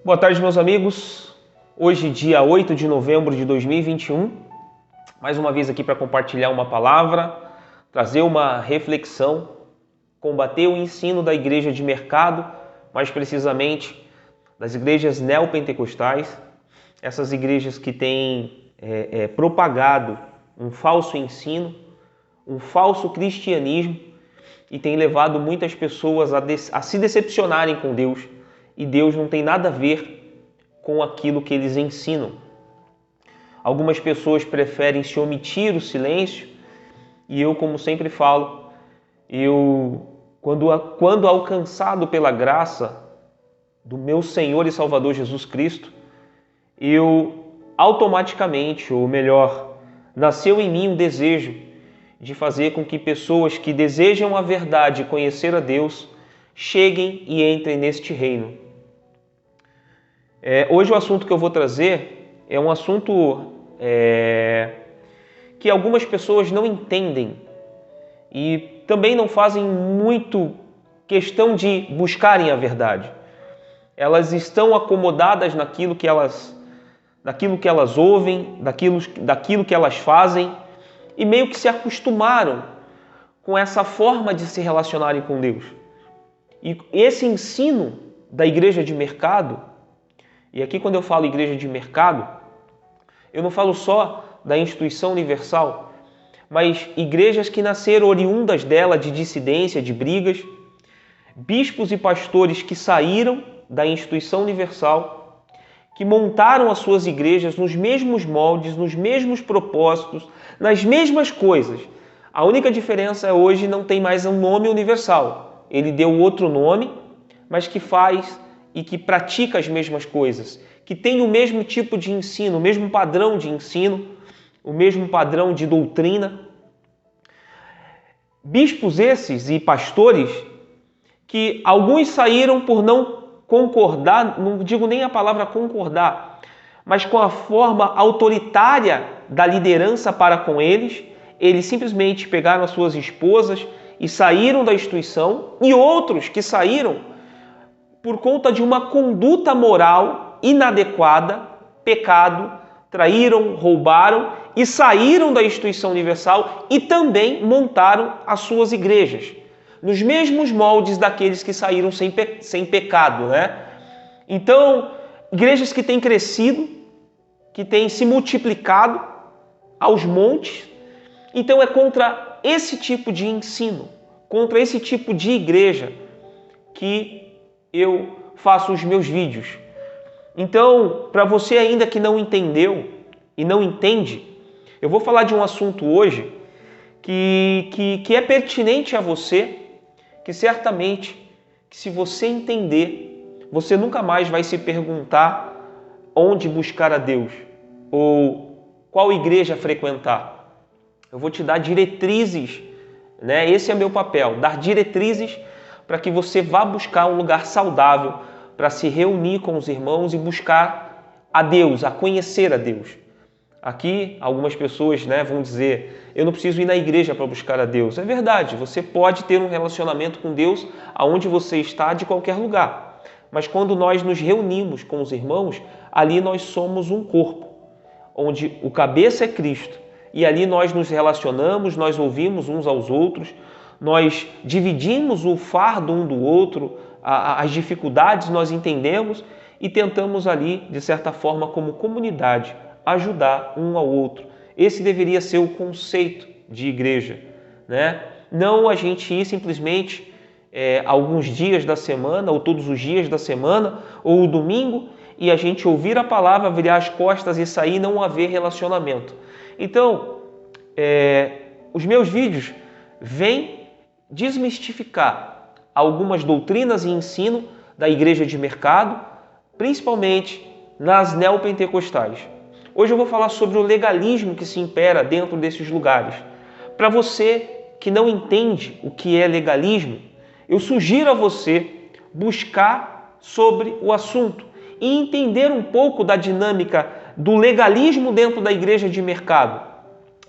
Boa tarde, meus amigos. Hoje, dia 8 de novembro de 2021, mais uma vez aqui para compartilhar uma palavra, trazer uma reflexão, combater o ensino da igreja de mercado, mais precisamente das igrejas neopentecostais, essas igrejas que têm propagado um falso ensino, um falso cristianismo e têm levado muitas pessoas a se decepcionarem com Deus. E Deus não tem nada a ver com aquilo que eles ensinam. Algumas pessoas preferem se omitir o silêncio e eu, como sempre falo, quando alcançado pela graça do meu Senhor e Salvador Jesus Cristo, eu automaticamente, ou melhor, nasceu em mim um desejo de fazer com que pessoas que desejam a verdade e conhecer a Deus cheguem e entrem neste reino. Hoje o assunto que eu vou trazer é um assunto que algumas pessoas não entendem e também não fazem muito questão de buscarem a verdade. Elas estão acomodadas naquilo que elas ouvem, daquilo que elas fazem e meio que se acostumaram com essa forma de se relacionarem com Deus. E esse ensino da igreja de mercado, e aqui quando eu falo igreja de mercado, eu não falo só da instituição universal, mas igrejas que nasceram oriundas dela de dissidência, de brigas, bispos e pastores que saíram da instituição universal, que montaram as suas igrejas nos mesmos moldes, nos mesmos propósitos, nas mesmas coisas. A única diferença hoje não tem mais um nome universal. Ele deu outro nome, mas que faz e que pratica as mesmas coisas, que tem o mesmo tipo de ensino, o mesmo padrão de ensino, o mesmo padrão de doutrina. Bispos esses e pastores que alguns saíram por não concordar, não digo nem a palavra concordar, mas com a forma autoritária da liderança para com eles simplesmente pegaram as suas esposas e saíram da instituição, e outros que saíram por conta de uma conduta moral inadequada, pecado, traíram, roubaram e saíram da instituição universal e também montaram as suas igrejas, nos mesmos moldes daqueles que saíram sem pecado, né? Então, igrejas que têm crescido, que têm se multiplicado aos montes. Então, é contra esse tipo de ensino, contra esse tipo de igreja que eu faço os meus vídeos. Então, para você ainda que não entendeu e não entende, eu vou falar de um assunto hoje que é pertinente a você, que certamente, que se você entender, você nunca mais vai se perguntar onde buscar a Deus ou qual igreja frequentar. Eu vou te dar diretrizes, né? Esse é meu papel, dar diretrizes para que você vá buscar um lugar saudável, para se reunir com os irmãos e buscar a Deus, a conhecer a Deus. Aqui, algumas pessoas, né, vão dizer, eu não preciso ir na igreja para buscar a Deus. É verdade, você pode ter um relacionamento com Deus aonde você está, de qualquer lugar. Mas quando nós nos reunimos com os irmãos, ali nós somos um corpo, onde o cabeça é Cristo. E ali nós nos relacionamos, nós ouvimos uns aos outros, nós dividimos o fardo um do outro, as dificuldades nós entendemos e tentamos ali, de certa forma, como comunidade, ajudar um ao outro. Esse deveria ser o conceito de igreja, né? Não a gente ir simplesmente alguns dias da semana, ou todos os dias da semana, ou o domingo, e a gente ouvir a palavra, virar as costas e sair e não haver relacionamento. Então, os meus vídeos vêm desmistificar algumas doutrinas e ensino da igreja de mercado, principalmente nas neopentecostais. Hoje eu vou falar sobre o legalismo que se impera dentro desses lugares. Para você que não entende o que é legalismo, eu sugiro a você buscar sobre o assunto e entender um pouco da dinâmica do legalismo dentro da igreja de mercado.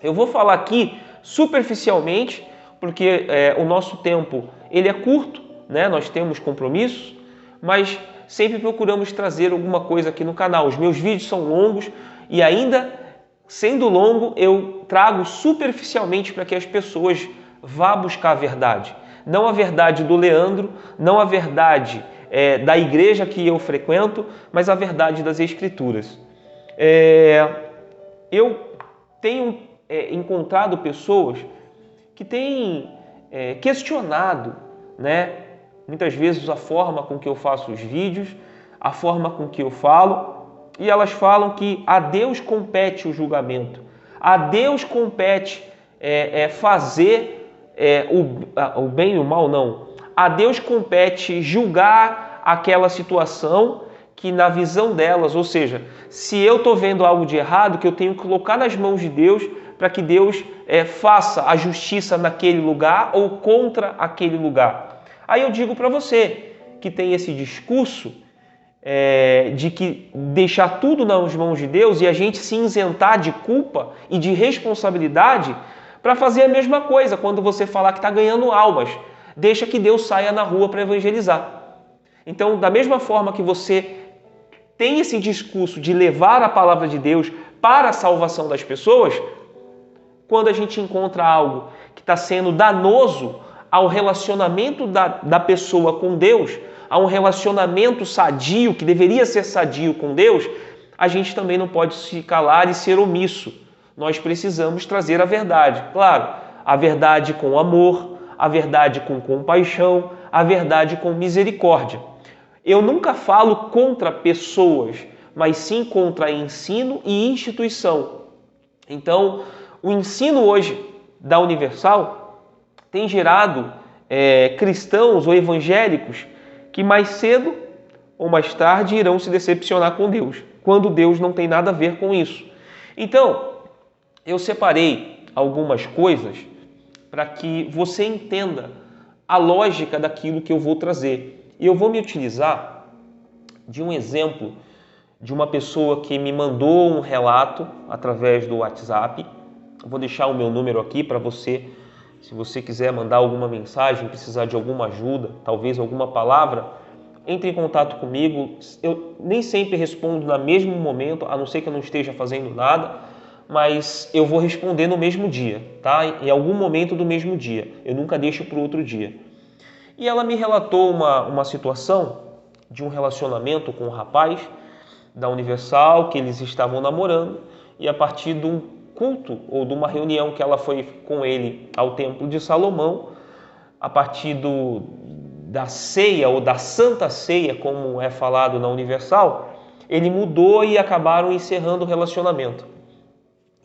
Eu vou falar aqui superficialmente, porque o nosso tempo ele é curto, né? Nós temos compromissos, mas sempre procuramos trazer alguma coisa aqui no canal. Os meus vídeos são longos e ainda sendo longo, eu trago superficialmente para que as pessoas vá buscar a verdade. Não a verdade do Leandro, não a verdade da igreja que eu frequento, mas a verdade das Escrituras. Eu tenho encontrado pessoas que têm questionado, né, muitas vezes a forma com que eu faço os vídeos, a forma com que eu falo, e elas falam que a Deus compete o julgamento, a Deus compete fazer o bem e o mal, não. A Deus compete julgar aquela situação que na visão delas, ou seja, se eu estou vendo algo de errado, que eu tenho que colocar nas mãos de Deus para que Deus faça a justiça naquele lugar ou contra aquele lugar. Aí eu digo para você que tem esse discurso de que deixar tudo nas mãos de Deus e a gente se isentar de culpa e de responsabilidade para fazer a mesma coisa quando você falar que está ganhando almas. Deixa que Deus saia na rua para evangelizar. Então, da mesma forma que você tem esse discurso de levar a palavra de Deus para a salvação das pessoas, quando a gente encontra algo que está sendo danoso ao relacionamento da pessoa com Deus, a um relacionamento sadio, que deveria ser sadio com Deus, a gente também não pode se calar e ser omisso. Nós precisamos trazer a verdade. Claro, a verdade com amor, a verdade com compaixão, a verdade com misericórdia. Eu nunca falo contra pessoas, mas sim contra ensino e instituição. Então, o ensino hoje da Universal tem gerado cristãos ou evangélicos que mais cedo ou mais tarde irão se decepcionar com Deus, quando Deus não tem nada a ver com isso. Então, eu separei algumas coisas para que você entenda a lógica daquilo que eu vou trazer. E eu vou me utilizar de um exemplo de uma pessoa que me mandou um relato através do WhatsApp. Eu vou deixar o meu número aqui para você, se você quiser mandar alguma mensagem, precisar de alguma ajuda, talvez alguma palavra, entre em contato comigo. Eu nem sempre respondo no mesmo momento, a não ser que eu não esteja fazendo nada, mas eu vou responder no mesmo dia, tá? Em algum momento do mesmo dia. Eu nunca deixo para o outro dia. E ela me relatou uma situação de um relacionamento com um rapaz da Universal, que eles estavam namorando, e a partir de um culto ou de uma reunião que ela foi com ele ao Templo de Salomão, a partir da ceia ou da Santa Ceia, como é falado na Universal, ele mudou e acabaram encerrando o relacionamento.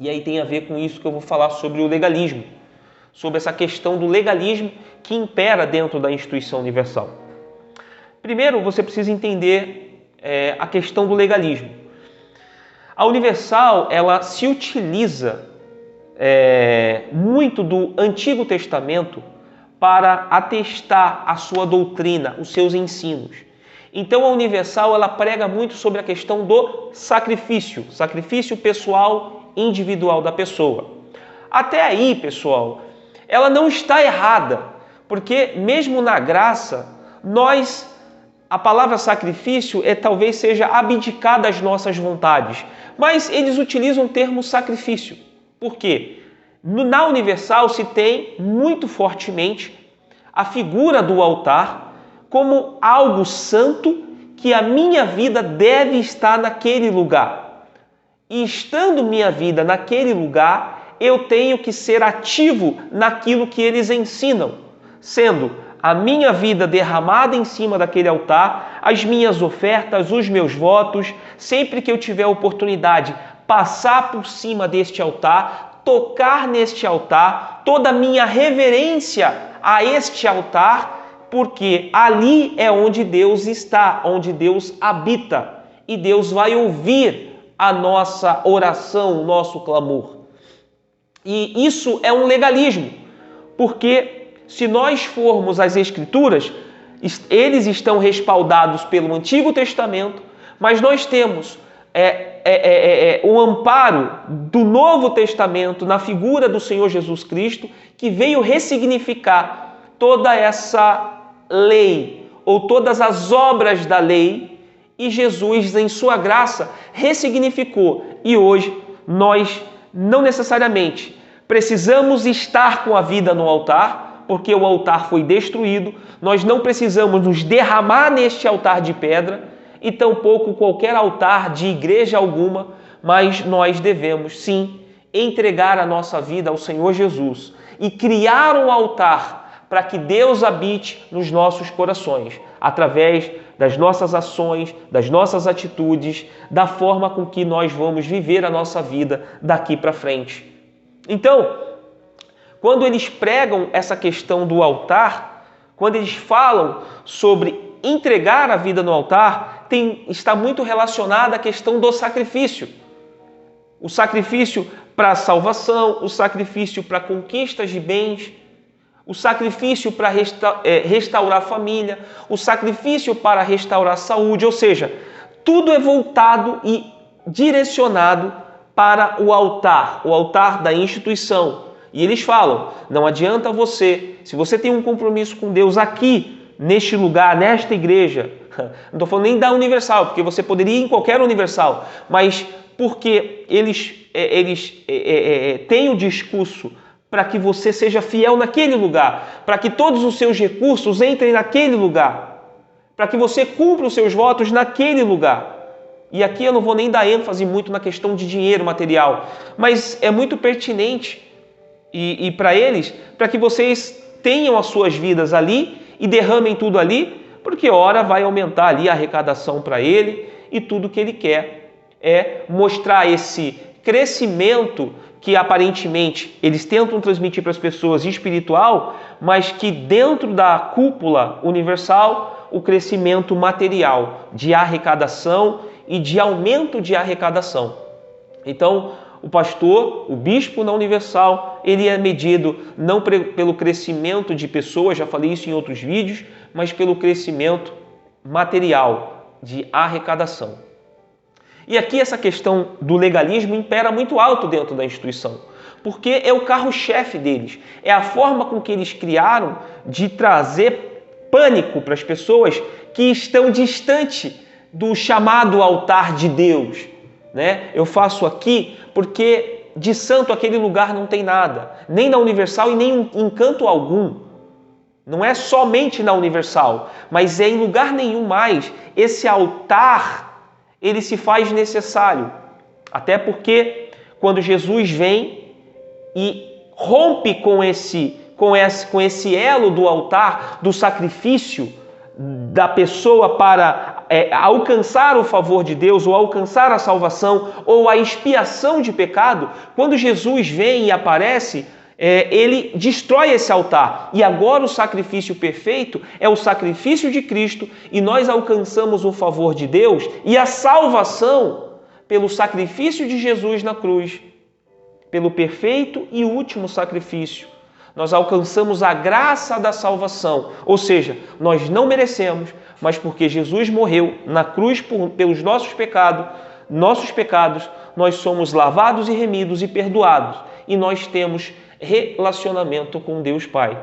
E aí tem a ver com isso que eu vou falar sobre o legalismo, sobre essa questão do legalismo que impera dentro da instituição universal. Primeiro, você precisa entender a questão do legalismo. A Universal, ela se utiliza muito do Antigo Testamento para atestar a sua doutrina, os seus ensinos. Então, a Universal, ela prega muito sobre a questão do sacrifício pessoal, individual da pessoa. Até aí, pessoal, ela não está errada, porque mesmo na graça, a palavra sacrifício talvez seja abdicar das nossas vontades, mas eles utilizam o termo sacrifício. Por quê? Na Universal se tem muito fortemente a figura do altar como algo santo que a minha vida deve estar naquele lugar. E estando minha vida naquele lugar, eu tenho que ser ativo naquilo que eles ensinam, sendo a minha vida derramada em cima daquele altar, as minhas ofertas, os meus votos, sempre que eu tiver oportunidade, passar por cima deste altar, tocar neste altar, toda a minha reverência a este altar, porque ali é onde Deus está, onde Deus habita, e Deus vai ouvir a nossa oração, o nosso clamor. E isso é um legalismo, porque se nós formos às Escrituras, eles estão respaldados pelo Antigo Testamento, mas nós temos o amparo do Novo Testamento na figura do Senhor Jesus Cristo, que veio ressignificar toda essa lei, ou todas as obras da lei, e Jesus, em sua graça, ressignificou. E hoje, nós não necessariamente precisamos estar com a vida no altar, porque o altar foi destruído. Nós não precisamos nos derramar neste altar de pedra, e tampouco qualquer altar de igreja alguma, mas nós devemos, sim, entregar a nossa vida ao Senhor Jesus e criar um altar para que Deus habite nos nossos corações, através das nossas ações, das nossas atitudes, da forma com que nós vamos viver a nossa vida daqui para frente. Então, quando eles pregam essa questão do altar, quando eles falam sobre entregar a vida no altar, está muito relacionada à questão do sacrifício. O sacrifício para a salvação, o sacrifício para conquistas de bens, o sacrifício para restaurar a família, o sacrifício para restaurar a saúde, ou seja, tudo é voltado e direcionado para o altar da instituição. E eles falam, não adianta você, se você tem um compromisso com Deus aqui, neste lugar, nesta igreja, não estou falando nem da Universal, porque você poderia ir em qualquer Universal, mas porque eles têm o discurso para que você seja fiel naquele lugar, para que todos os seus recursos entrem naquele lugar, para que você cumpra os seus votos naquele lugar. E aqui eu não vou nem dar ênfase muito na questão de dinheiro material, mas é muito pertinente e para eles, para que vocês tenham as suas vidas ali e derramem tudo ali, porque ora vai aumentar ali a arrecadação para ele e tudo que ele quer é mostrar esse crescimento que aparentemente eles tentam transmitir para as pessoas espiritual, mas que dentro da cúpula universal, o crescimento material de arrecadação e de aumento de arrecadação. Então, o pastor, o bispo na Universal, ele é medido não pelo crescimento de pessoas, já falei isso em outros vídeos, mas pelo crescimento material de arrecadação. E aqui essa questão do legalismo impera muito alto dentro da instituição, porque é o carro-chefe deles, é a forma com que eles criaram de trazer pânico para as pessoas que estão distante do chamado altar de Deus, né? Eu faço aqui porque de santo aquele lugar não tem nada, nem na Universal e nem em canto algum. Não é somente na Universal, mas é em lugar nenhum mais. Esse altar, ele se faz necessário. Até porque quando Jesus vem e rompe com esse elo do altar, do sacrifício da pessoa para alcançar o favor de Deus, ou alcançar a salvação, ou a expiação de pecado, quando Jesus vem e aparece, ele destrói esse altar. E agora o sacrifício perfeito é o sacrifício de Cristo, e nós alcançamos o favor de Deus e a salvação pelo sacrifício de Jesus na cruz, pelo perfeito e último sacrifício. Nós alcançamos a graça da salvação, ou seja, nós não merecemos, mas porque Jesus morreu na cruz pelos nossos pecados, nós somos lavados e remidos e perdoados, e nós temos relacionamento com Deus Pai.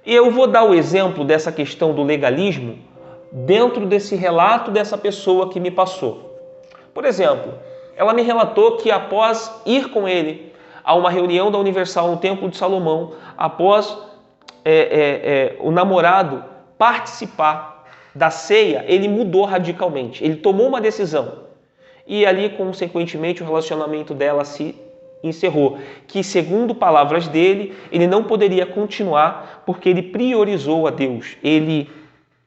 E eu vou dar o exemplo dessa questão do legalismo dentro desse relato dessa pessoa que me passou. Por exemplo, ela me relatou que após ir com ele a uma reunião da Universal no Templo de Salomão, após o namorado participar da ceia, ele mudou radicalmente, ele tomou uma decisão. E ali, consequentemente, o relacionamento dela se encerrou. Que, segundo palavras dele, ele não poderia continuar porque ele priorizou a Deus, ele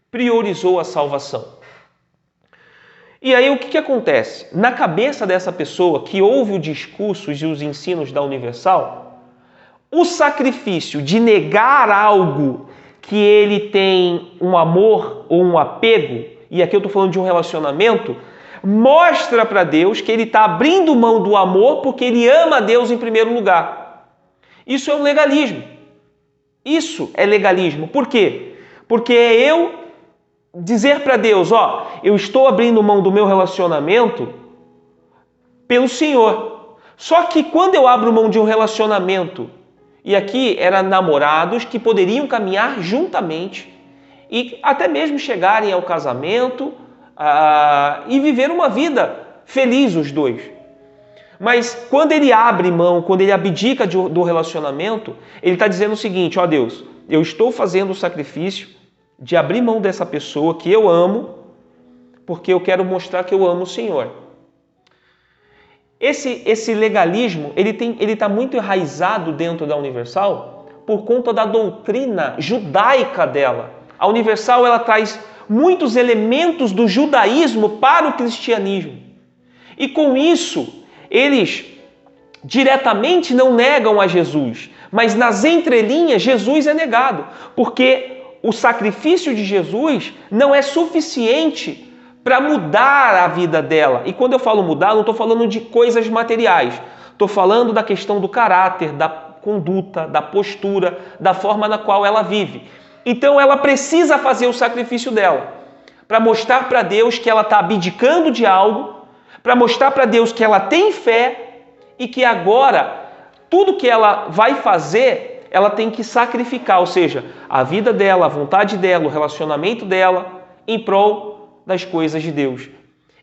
priorizou a salvação. E aí o que acontece? Na cabeça dessa pessoa que ouve os discursos e os ensinos da Universal, o sacrifício de negar algo que ele tem um amor ou um apego, e aqui eu estou falando de um relacionamento, mostra para Deus que ele está abrindo mão do amor porque ele ama a Deus em primeiro lugar. Isso é um legalismo. Isso é legalismo. Por quê? Porque é eu dizer para Deus, eu estou abrindo mão do meu relacionamento pelo Senhor. Só que quando eu abro mão de um relacionamento, e aqui eram namorados que poderiam caminhar juntamente e até mesmo chegarem ao casamento, e viver uma vida feliz os dois. Mas quando ele abre mão, quando ele abdica do relacionamento, ele está dizendo o seguinte: ó Deus, eu estou fazendo o sacrifício de abrir mão dessa pessoa que eu amo, porque eu quero mostrar que eu amo o Senhor. Esse legalismo, ele está muito enraizado dentro da Universal por conta da doutrina judaica dela. A Universal, ela traz muitos elementos do judaísmo para o cristianismo. E com isso, eles diretamente não negam a Jesus, mas nas entrelinhas Jesus é negado, porque o sacrifício de Jesus não é suficiente para mudar a vida dela. E quando eu falo mudar, não estou falando de coisas materiais. Estou falando da questão do caráter, da conduta, da postura, da forma na qual ela vive. Então ela precisa fazer o sacrifício dela, para mostrar para Deus que ela está abdicando de algo, para mostrar para Deus que ela tem fé e que agora tudo que ela vai fazer, ela tem que sacrificar, ou seja, a vida dela, a vontade dela, o relacionamento dela, em prol das coisas de Deus.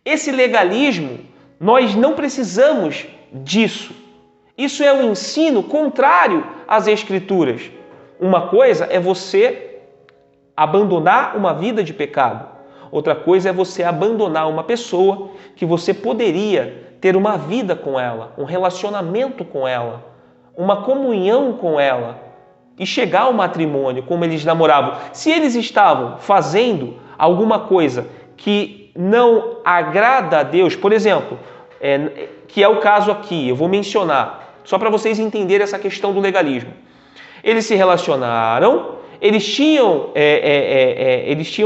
Esse legalismo, nós não precisamos disso. Isso é um ensino contrário às Escrituras. Uma coisa é você abandonar uma vida de pecado. Outra coisa é você abandonar uma pessoa que você poderia ter uma vida com ela, um relacionamento com ela, uma comunhão com ela e chegar ao matrimônio como eles namoravam. Se eles estavam fazendo alguma coisa que não agrada a Deus, por exemplo, que é o caso aqui, eu vou mencionar, só para vocês entenderem essa questão do legalismo. Eles se relacionaram, eles tinham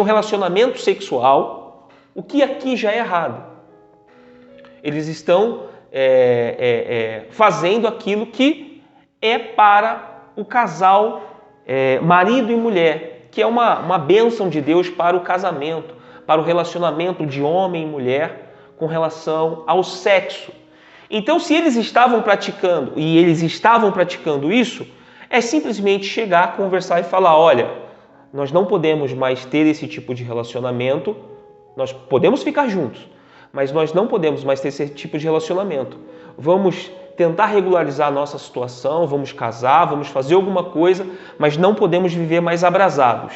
relacionamento sexual, o que aqui já é errado. Eles estão fazendo aquilo que é para o casal, marido e mulher, que é uma bênção de Deus para o casamento, para o relacionamento de homem e mulher com relação ao sexo. Então, se eles estavam praticando, e eles estavam praticando isso, é simplesmente chegar, conversar e falar: olha, nós não podemos mais ter esse tipo de relacionamento, nós podemos ficar juntos, mas nós não podemos mais ter esse tipo de relacionamento. Vamos tentar regularizar a nossa situação, vamos casar, vamos fazer alguma coisa, mas não podemos viver mais abrasados.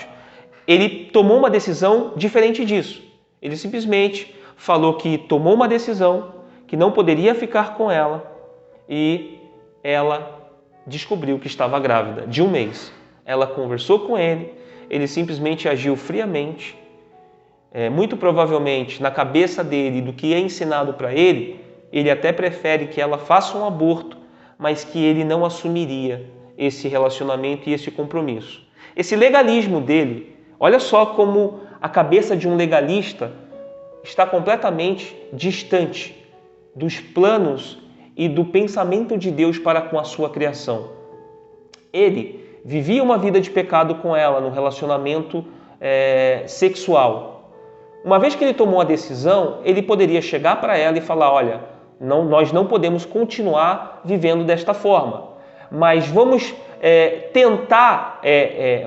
Ele tomou uma decisão diferente disso. Ele simplesmente falou que tomou uma decisão, que não poderia ficar com ela, e ela descobriu que estava grávida de 1 mês. Ela conversou com ele simplesmente agiu friamente. Muito provavelmente, na cabeça dele, do que é ensinado para ele, ele até prefere que ela faça um aborto, mas que ele não assumiria esse relacionamento e esse compromisso. Esse legalismo dele, olha só como a cabeça de um legalista está completamente distante dos planos e do pensamento de Deus para com a sua criação. Ele vivia uma vida de pecado com ela, no relacionamento sexual. Uma vez que ele tomou a decisão, ele poderia chegar para ela e falar: olha, nós não podemos continuar vivendo desta forma, mas vamos tentar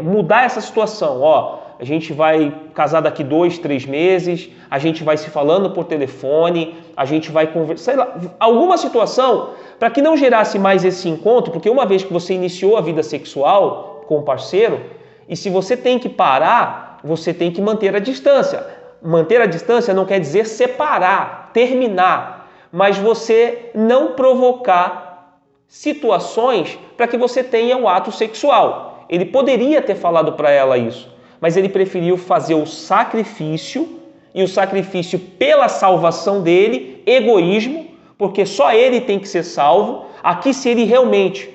mudar essa situação. A gente vai casar daqui 2, 3 meses, a gente vai se falando por telefone, a gente vai conversar, sei lá, alguma situação para que não gerasse mais esse encontro, porque uma vez que você iniciou a vida sexual com o parceiro, e se você tem que parar, você tem que manter a distância. Manter a distância não quer dizer separar, terminar, mas você não provocar situações para que você tenha um ato sexual. Ele poderia ter falado para ela isso, mas ele preferiu fazer o sacrifício, e o sacrifício pela salvação dele, egoísmo, porque só ele tem que ser salvo. Aqui, se ele realmente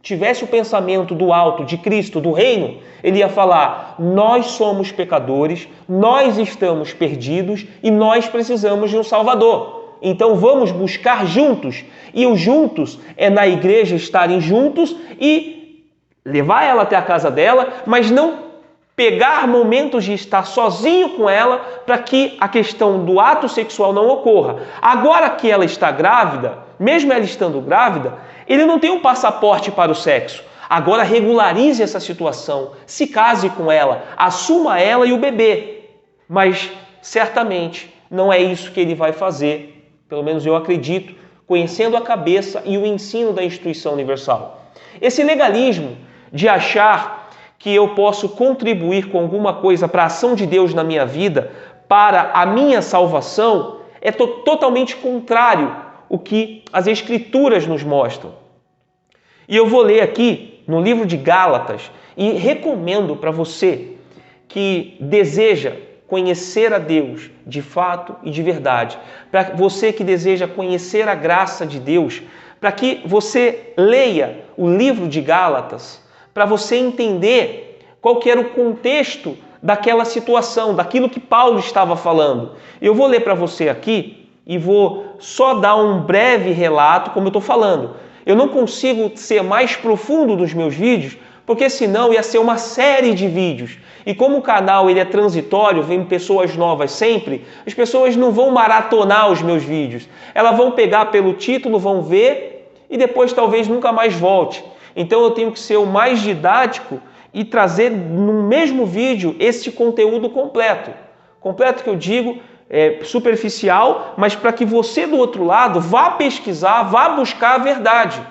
tivesse o pensamento do alto, de Cristo, do reino, ele ia falar: nós somos pecadores, nós estamos perdidos e nós precisamos de um Salvador. Então vamos buscar juntos. E o juntos é na igreja estarem juntos e levar ela até a casa dela, mas não pegar momentos de estar sozinho com ela para que a questão do ato sexual não ocorra. Agora que ela está grávida, mesmo ela estando grávida, ele não tem um passaporte para o sexo. Agora regularize essa situação, se case com ela, assuma ela e o bebê. Mas certamente não é isso que ele vai fazer, pelo menos eu acredito, conhecendo a cabeça e o ensino da instituição universal. Esse legalismo de achar que eu posso contribuir com alguma coisa para a ação de Deus na minha vida, para a minha salvação, é totalmente contrário ao que as Escrituras nos mostram. E eu vou ler aqui no livro de Gálatas e recomendo para você que deseja conhecer a Deus de fato e de verdade, para você que deseja conhecer a graça de Deus, para que você leia o livro de Gálatas, para você entender qual que era o contexto daquela situação, daquilo que Paulo estava falando. Eu vou ler para você aqui e vou só dar um breve relato, como eu estou falando. Eu não consigo ser mais profundo nos meus vídeos, porque senão ia ser uma série de vídeos. E como o canal ele é transitório, vem pessoas novas sempre, as pessoas não vão maratonar os meus vídeos. Elas vão pegar pelo título, vão ver e depois talvez nunca mais volte. Então eu tenho que ser o mais didático e trazer no mesmo vídeo esse conteúdo completo. Completo que eu digo, superficial, mas para que você do outro lado vá pesquisar, vá buscar a verdade.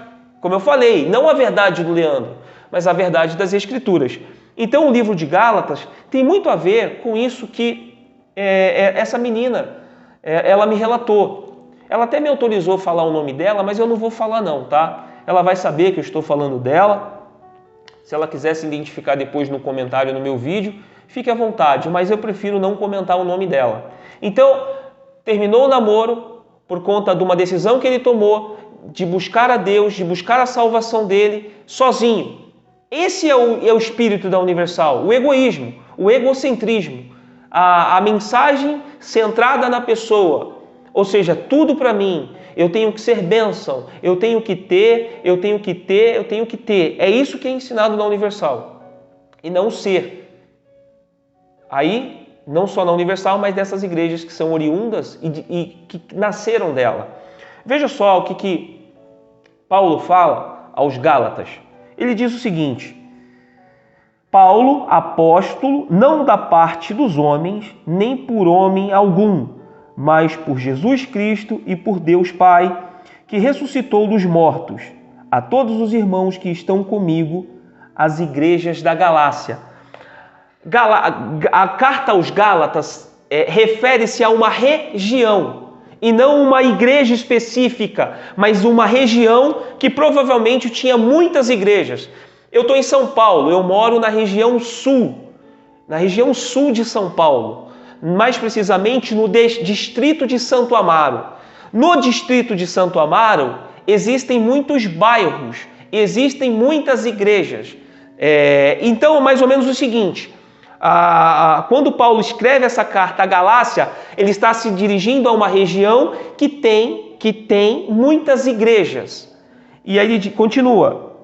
Como eu falei, não a verdade do Leandro, mas a verdade das Escrituras. Então o livro de Gálatas tem muito a ver com isso que essa menina, ela me relatou. Ela até me autorizou a falar o nome dela, mas eu não vou falar não, tá? Ela vai saber que eu estou falando dela. Se ela quiser se identificar depois no comentário no meu vídeo, fique à vontade, mas eu prefiro não comentar o nome dela. Então, terminou o namoro por conta de uma decisão que ele tomou de buscar a Deus, de buscar a salvação dele sozinho. Esse é o espírito da Universal, o egoísmo, o egocentrismo, a mensagem centrada na pessoa, ou seja, tudo para mim. Eu tenho que ser bênção, eu tenho que ter, eu tenho que ter, eu tenho que ter. É isso que é ensinado na Universal. E não ser. Aí, não só na Universal, mas dessas igrejas que são oriundas e que nasceram dela. Veja só o que Paulo fala aos Gálatas. Ele diz o seguinte: Paulo, apóstolo, não da parte dos homens, nem por homem algum, mas por Jesus Cristo e por Deus Pai, que ressuscitou dos mortos, a todos os irmãos que estão comigo, as igrejas da Galácia. A carta aos Gálatas refere-se a uma região, e não uma igreja específica, mas uma região que provavelmente tinha muitas igrejas. Eu estou em São Paulo, eu moro na região sul de São Paulo. Mais precisamente no distrito de Santo Amaro. No distrito de Santo Amaro existem muitos bairros, existem muitas igrejas. Então é mais ou menos o seguinte: quando Paulo escreve essa carta à Galácia, ele está se dirigindo a uma região que tem muitas igrejas. E aí ele continua: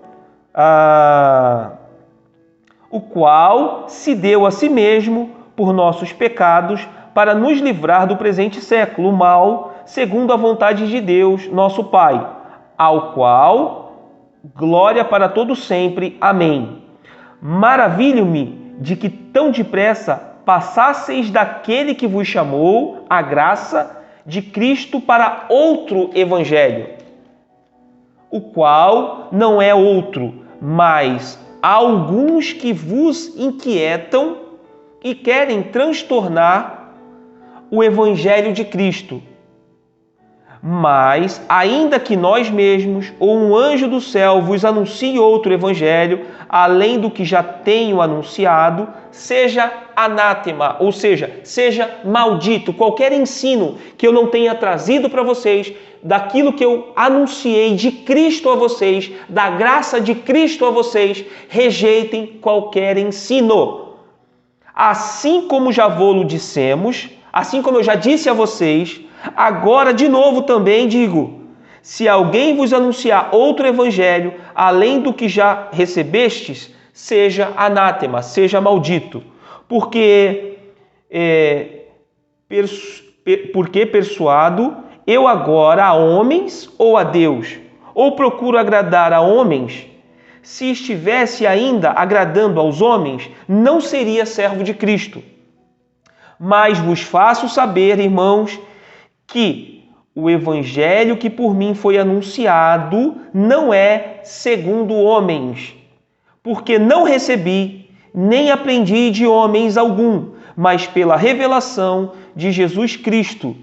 o qual se deu a si mesmo por nossos pecados, para nos livrar do presente século, o mal, segundo a vontade de Deus, nosso Pai, ao qual glória para todo sempre. Amém. Maravilho-me de que tão depressa passasseis daquele que vos chamou a graça de Cristo para outro evangelho, o qual não é outro, mas há alguns que vos inquietam e querem transtornar o evangelho de Cristo. Mas, ainda que nós mesmos ou um anjo do céu vos anuncie outro evangelho, além do que já tenho anunciado, seja anátema, ou seja, seja maldito. Qualquer ensino que eu não tenha trazido para vocês, daquilo que eu anunciei de Cristo a vocês, da graça de Cristo a vocês, rejeitem qualquer ensino. Assim como já vou-lo dissemos, assim como eu já disse a vocês, agora de novo também digo: se alguém vos anunciar outro evangelho, além do que já recebestes, seja anátema, seja maldito. Porque persuado eu agora a homens ou a Deus? Ou procuro agradar a homens? Se estivesse ainda agradando aos homens, não seria servo de Cristo. Mas vos faço saber, irmãos, que o evangelho que por mim foi anunciado não é segundo homens, porque não recebi, nem aprendi de homens algum, mas pela revelação de Jesus Cristo.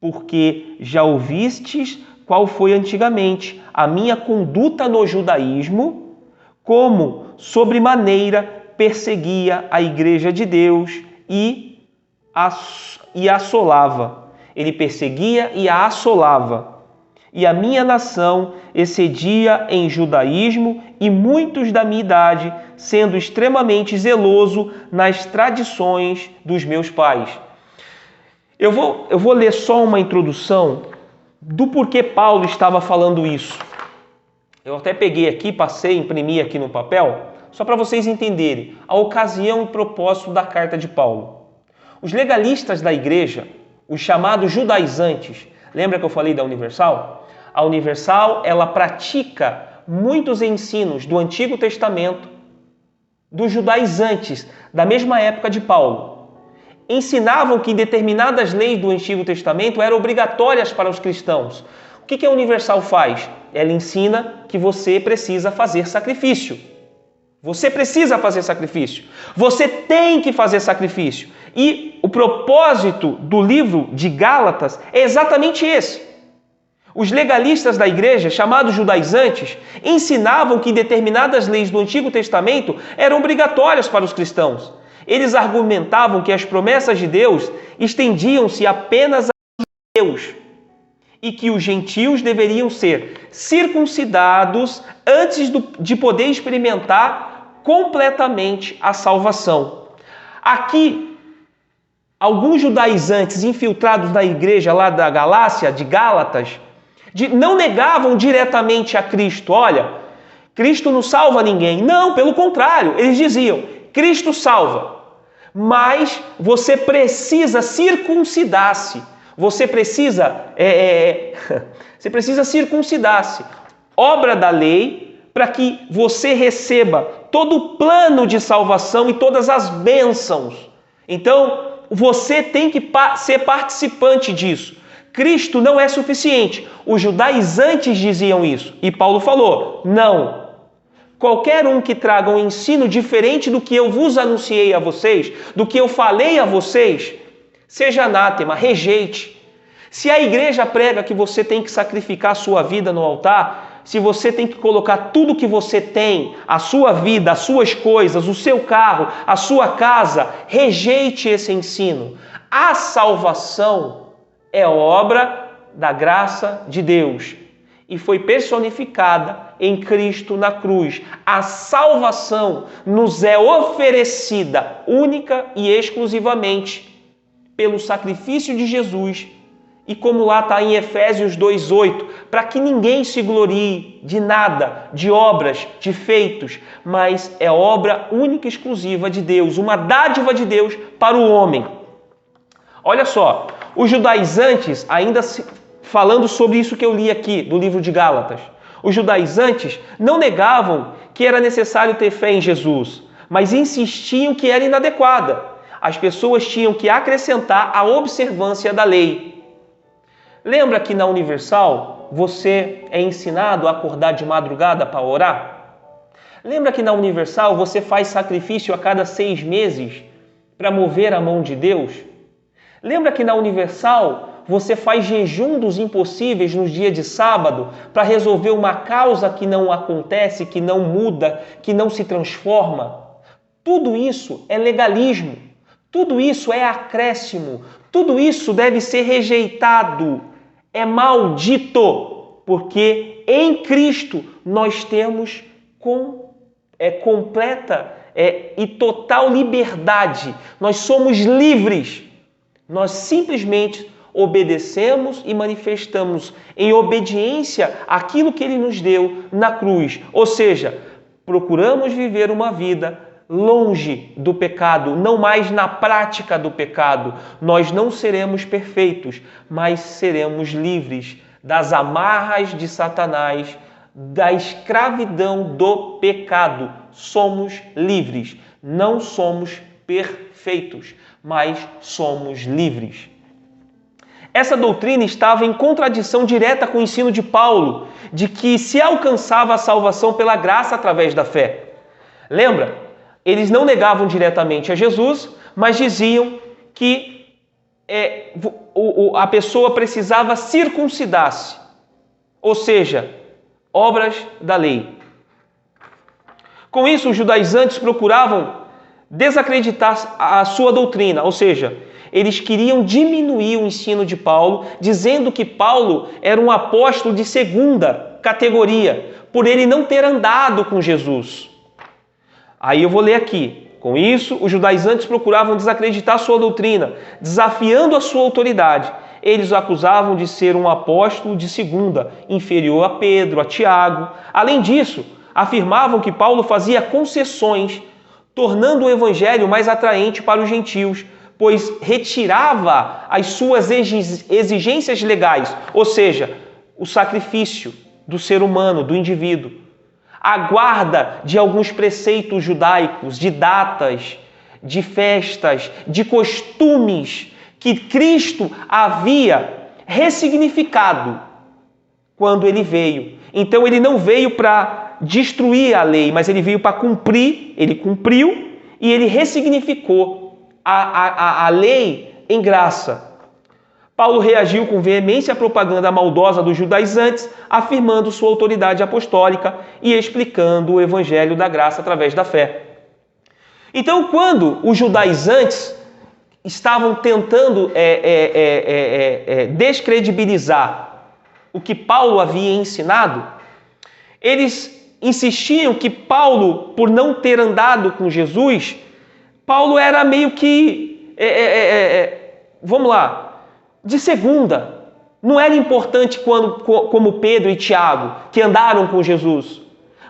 Porque já ouvistes qual foi antigamente a minha conduta no judaísmo, como sobremaneira perseguia a igreja de Deus e a assolava. Ele perseguia e a assolava. E a minha nação excedia em judaísmo e muitos da minha idade, sendo extremamente zeloso nas tradições dos meus pais. Eu vou ler só uma introdução do porquê Paulo estava falando isso. Eu até peguei aqui, passei, imprimi aqui no papel, só para vocês entenderem a ocasião e propósito da carta de Paulo. Os legalistas da igreja, os chamados judaizantes, lembra que eu falei da Universal? A Universal, ela pratica muitos ensinos do Antigo Testamento dos judaizantes, da mesma época de Paulo. Ensinavam que determinadas leis do Antigo Testamento eram obrigatórias para os cristãos. O que a Universal faz? Ela ensina que você precisa fazer sacrifício. Você precisa fazer sacrifício. Você tem que fazer sacrifício. E o propósito do livro de Gálatas é exatamente esse. Os legalistas da igreja, chamados judaizantes, ensinavam que determinadas leis do Antigo Testamento eram obrigatórias para os cristãos. Eles argumentavam que as promessas de Deus estendiam-se apenas a Deus e que os gentios deveriam ser circuncidados antes de poder experimentar completamente a salvação. Aqui, alguns judaizantes infiltrados na igreja lá da Galácia, de Gálatas, não negavam diretamente a Cristo. Olha, Cristo não salva ninguém. Não, pelo contrário, eles diziam, Cristo salva, mas você precisa circuncidar-se. Você precisa circuncidar-se. Obra da lei para que você receba todo o plano de salvação e todas as bênçãos. Então, você tem que ser participante disso. Cristo não é suficiente. Os judaizantes diziam isso. E Paulo falou, não. Qualquer um que traga um ensino diferente do que eu vos anunciei a vocês, do que eu falei a vocês, seja anátema, rejeite. Se a igreja prega que você tem que sacrificar a sua vida no altar, se você tem que colocar tudo que você tem, a sua vida, as suas coisas, o seu carro, a sua casa, rejeite esse ensino. A salvação é obra da graça de Deus e foi personificada em Cristo na cruz. A salvação nos é oferecida única e exclusivamente pelo sacrifício de Jesus. E como lá está em Efésios 2,8, para que ninguém se glorie de nada, de obras, de feitos, mas é obra única e exclusiva de Deus, uma dádiva de Deus para o homem. Olha só, os judaizantes, ainda falando sobre isso que eu li aqui, do livro de Gálatas, os judaizantes não negavam que era necessário ter fé em Jesus, mas insistiam que era inadequada. As pessoas tinham que acrescentar a observância da lei. Lembra que na Universal você é ensinado a acordar de madrugada para orar? Lembra que na Universal você faz sacrifício a cada 6 meses para mover a mão de Deus? Lembra que na Universal você faz jejum dos impossíveis nos dias de sábado para resolver uma causa que não acontece, que não muda, que não se transforma? Tudo isso é legalismo. Tudo isso é acréscimo. Tudo isso deve ser rejeitado. É maldito, porque em Cristo nós temos completa e total liberdade. Nós somos livres. Nós simplesmente obedecemos e manifestamos em obediência aquilo que Ele nos deu na cruz. Ou seja, procuramos viver uma vida longe do pecado, não mais na prática do pecado. Nós não seremos perfeitos, mas seremos livres das amarras de Satanás, da escravidão do pecado. Somos livres, não somos perfeitos, mas somos livres. Essa doutrina estava em contradição direta com o ensino de Paulo, de que se alcançava a salvação pela graça através da fé. Lembra? Eles não negavam diretamente a Jesus, mas diziam que a pessoa precisava circuncidar-se, ou seja, obras da lei. Com isso, os judaizantes procuravam desacreditar a sua doutrina, ou seja, eles queriam diminuir o ensino de Paulo, dizendo que Paulo era um apóstolo de segunda categoria, por ele não ter andado com Jesus. Aí eu vou ler aqui. Com isso, os judaizantes procuravam desacreditar sua doutrina, desafiando a sua autoridade. Eles o acusavam de ser um apóstolo de segunda, inferior a Pedro, a Tiago. Além disso, afirmavam que Paulo fazia concessões, tornando o evangelho mais atraente para os gentios, pois retirava as suas exigências legais, ou seja, o sacrifício do ser humano, do indivíduo, a guarda de alguns preceitos judaicos, de datas, de festas, de costumes que Cristo havia ressignificado quando ele veio. Então ele não veio para destruir a lei, mas ele veio para cumprir, ele cumpriu e ele ressignificou a lei em graça. Paulo reagiu com veemência à propaganda maldosa dos judaizantes, afirmando sua autoridade apostólica e explicando o evangelho da graça através da fé. Então, quando os judaizantes estavam tentando descredibilizar o que Paulo havia ensinado, eles insistiam que Paulo, por não ter andado com Jesus, Paulo era meio que, vamos lá, de segunda. Não era importante como Pedro e Tiago, que andaram com Jesus.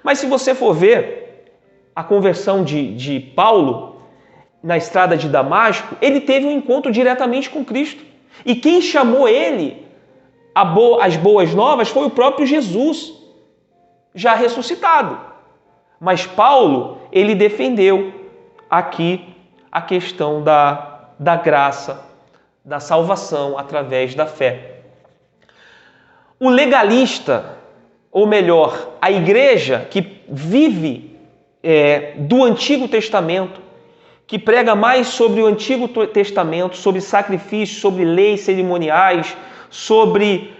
Mas se você for ver a conversão de Paulo na estrada de Damasco, ele teve um encontro diretamente com Cristo. E quem chamou ele as boas novas foi o próprio Jesus, já ressuscitado. Mas Paulo, ele defendeu aqui a questão da graça, da salvação através da fé. O legalista, ou melhor, a igreja que vive do Antigo Testamento, que prega mais sobre o Antigo Testamento, sobre sacrifícios, sobre leis cerimoniais, sobre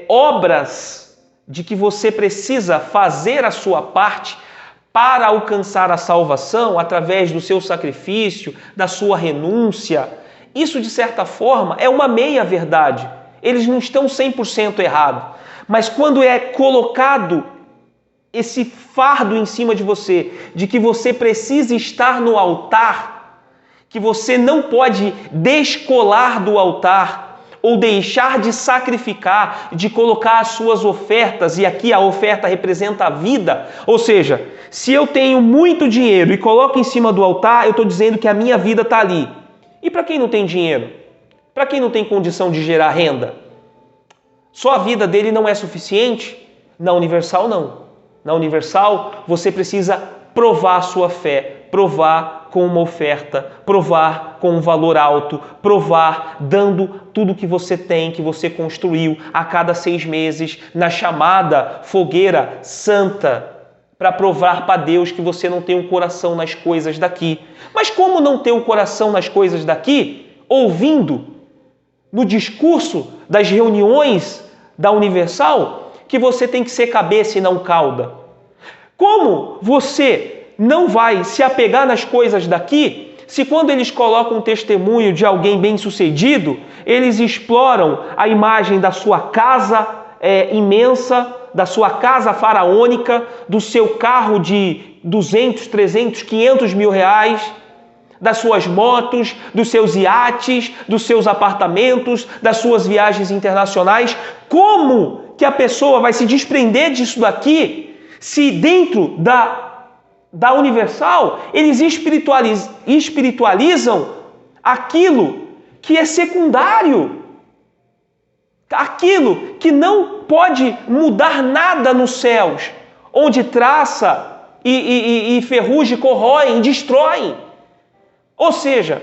obras de que você precisa fazer a sua parte para alcançar a salvação através do seu sacrifício, da sua renúncia. Isso, de certa forma, é uma meia-verdade. Eles não estão 100% errados. Mas quando é colocado esse fardo em cima de você, de que você precisa estar no altar, que você não pode descolar do altar, ou deixar de sacrificar, de colocar as suas ofertas, e aqui a oferta representa a vida, ou seja, se eu tenho muito dinheiro e coloco em cima do altar, eu estou dizendo que a minha vida está ali. E para quem não tem dinheiro? Para quem não tem condição de gerar renda? Só a vida dele não é suficiente? Na Universal, não. Na Universal, você precisa provar a sua fé, provar com uma oferta, provar com um valor alto, provar dando tudo que você tem, que você construiu a cada 6 meses, na chamada fogueira santa, para provar para Deus que você não tem um coração nas coisas daqui. Mas como não ter um coração nas coisas daqui? Ouvindo no discurso das reuniões da Universal que você tem que ser cabeça e não cauda. Como você não vai se apegar nas coisas daqui se quando eles colocam um testemunho de alguém bem-sucedido, eles exploram a imagem da sua casa imensa, da sua casa faraônica, do seu carro de 200, 300, 500 mil reais, das suas motos, dos seus iates, dos seus apartamentos, das suas viagens internacionais? Como que a pessoa vai se desprender disso daqui se dentro da Universal eles espiritualizam aquilo que é secundário? Aquilo que não pode mudar nada nos céus, onde traça e ferrugem corroem, destroem. Ou seja,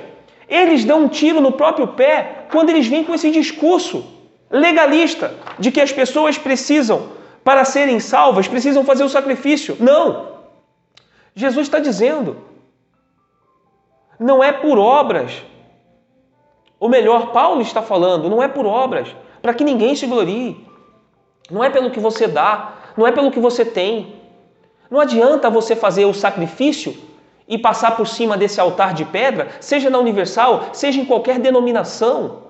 Eles dão um tiro no próprio pé quando eles vêm com esse discurso legalista de que as pessoas precisam, para serem salvas, precisam fazer o sacrifício. Não! Jesus está dizendo, não é por obras. Ou melhor, Paulo está falando, não é por obras, para que ninguém se glorie. Não é pelo que você dá, não é pelo que você tem. Não adianta você fazer o sacrifício e passar por cima desse altar de pedra, seja na Universal, seja em qualquer denominação.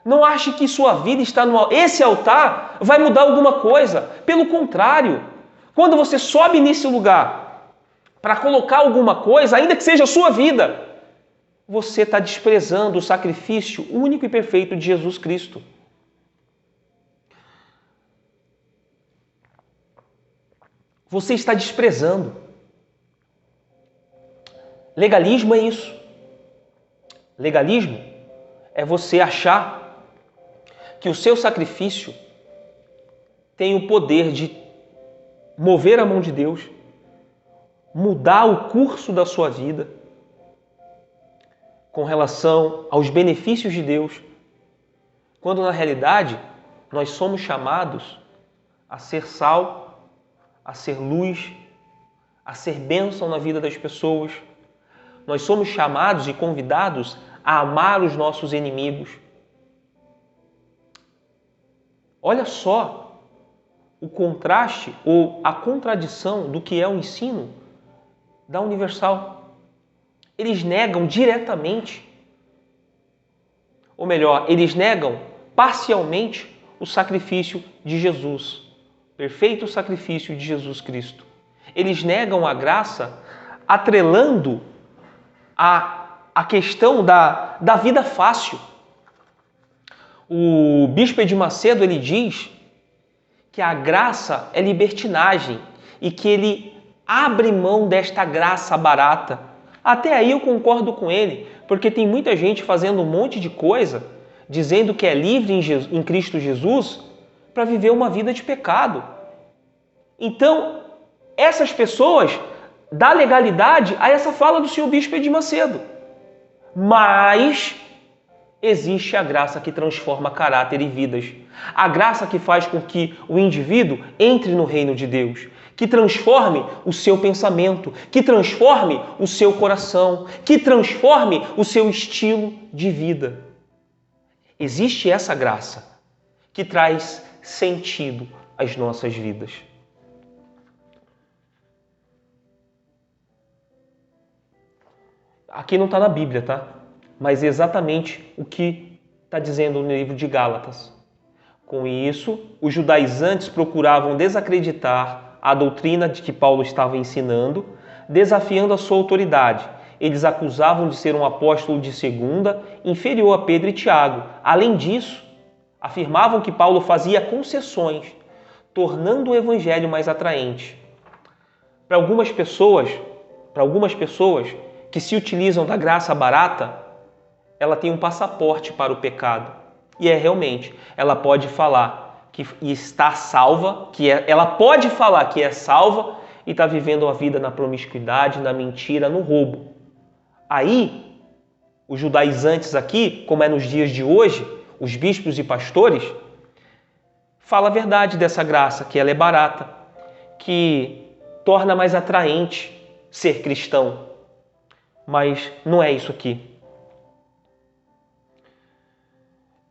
Não ache que sua vida está no... Esse altar vai mudar alguma coisa. Pelo contrário, quando você sobe nesse lugar para colocar alguma coisa, ainda que seja a sua vida, você está desprezando o sacrifício único e perfeito de Jesus Cristo. Você está desprezando. Legalismo é isso. Legalismo é você achar que o seu sacrifício tem o poder de mover a mão de Deus, mudar o curso da sua vida com relação aos benefícios de Deus, quando na realidade nós somos chamados a ser sal, a ser luz, a ser bênção na vida das pessoas. Nós somos chamados e convidados a amar os nossos inimigos. Olha só o contraste ou a contradição do que é o ensino da Universal. Eles negam diretamente, ou melhor, eles negam parcialmente o sacrifício de Jesus, perfeito sacrifício de Jesus Cristo. Eles negam a graça atrelando a questão da vida fácil. O bispo Edir Macedo, ele diz que a graça é libertinagem e que ele abre mão desta graça barata. Até aí eu concordo com ele, porque tem muita gente fazendo um monte de coisa, dizendo que é livre em Cristo Jesus, para viver uma vida de pecado. Então, essas pessoas dão legalidade a essa fala do senhor bispo Edir Macedo. Mas existe a graça que transforma caráter e vidas. A graça que faz com que o indivíduo entre no reino de Deus, que transforme o seu pensamento, que transforme o seu coração, que transforme o seu estilo de vida. Existe essa graça que traz sentido às nossas vidas. Aqui não está na Bíblia, tá? Mas é exatamente o que está dizendo no livro de Gálatas. Com isso, os judaizantes procuravam desacreditar a doutrina de que Paulo estava ensinando, desafiando a sua autoridade. Eles acusavam de ser um apóstolo de segunda, inferior a Pedro e Tiago. Além disso, afirmavam que Paulo fazia concessões, tornando o evangelho mais atraente. Para algumas pessoas que se utilizam da graça barata, ela tem um passaporte para o pecado. E realmente, ela pode falar que está salva, ela pode falar que é salva e está vivendo a vida na promiscuidade, na mentira, no roubo. Aí, os judaizantes aqui, como é nos dias de hoje, os bispos e pastores, falam a verdade dessa graça, que ela é barata, que torna mais atraente ser cristão. Mas não é isso aqui.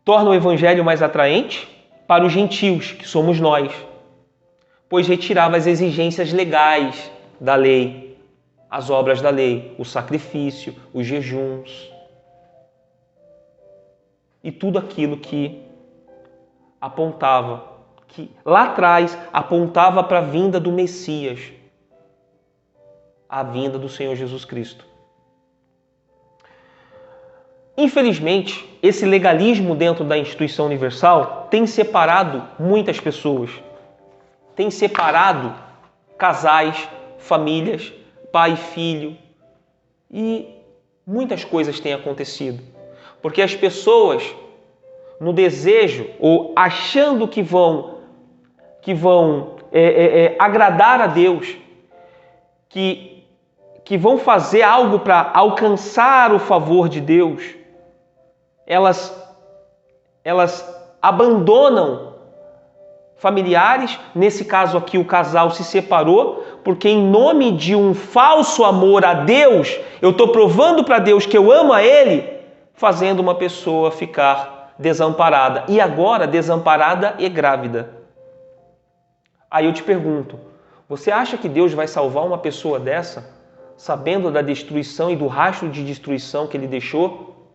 Torna o evangelho mais atraente para os gentios, que somos nós, pois retirava as exigências legais da lei, as obras da lei, o sacrifício, os jejuns e tudo aquilo que apontava, que lá atrás apontava para a vinda do Messias, a vinda do Senhor Jesus Cristo. Infelizmente, esse legalismo dentro da instituição universal tem separado muitas pessoas. Tem separado casais, famílias, pai e filho. E muitas coisas têm acontecido. Porque as pessoas, no desejo ou achando que vão agradar a Deus, que que vão fazer algo para alcançar o favor de Deus, elas abandonam familiares. Nesse caso aqui, o casal se separou, porque em nome de um falso amor a Deus, eu estou provando para Deus que eu amo a Ele, fazendo uma pessoa ficar desamparada. E agora, desamparada e grávida. Aí eu te pergunto, você acha que Deus vai salvar uma pessoa dessa, sabendo da destruição e do rastro de destruição que Ele deixou?